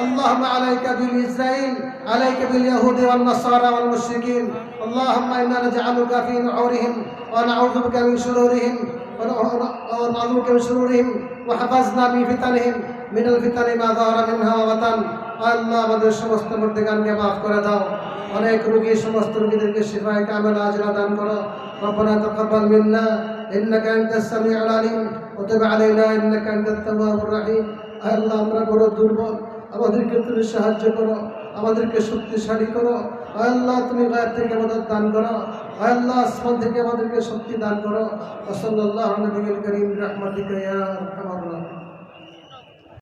اللهم عليك بالإسرائيل عليك باليهود والنصارى والمشركين. اللهم إنا نجعلك في نحورهم ونعوذ بك من شرورهم ونعوذ بك من شرورهم وحفظنا من فتنهم من الفتن ما ظهر منها وبطن. আল্লাহ আমাদের সমস্ত মুর্দেগানকে মাফ করে দাও। অনেক রোগী সমস্ত রোগীদেরকে শিফায়ে কামেলা আজরা দান করো। ربنا تقبل منا إنك أنت السميع العليم وتب علينا إنك أنت التواب الرحيم. আল্লাহ আমরা বড় দুর্বল, আমাদেরকে তুমি সাহায্য করো, আমাদেরকে শক্তিশালী করো। আল্লাহ তুমি গায়েব থেকে আমাদের দান করো, আল্লাহ আসমান থেকে আমাদেরকে শক্তি দান করো। ওয়া সাল্লাল্লাহু আলা নবিয়িল কারীম বিরহমাতিকা ইয়া আরহামার রাহিমিন।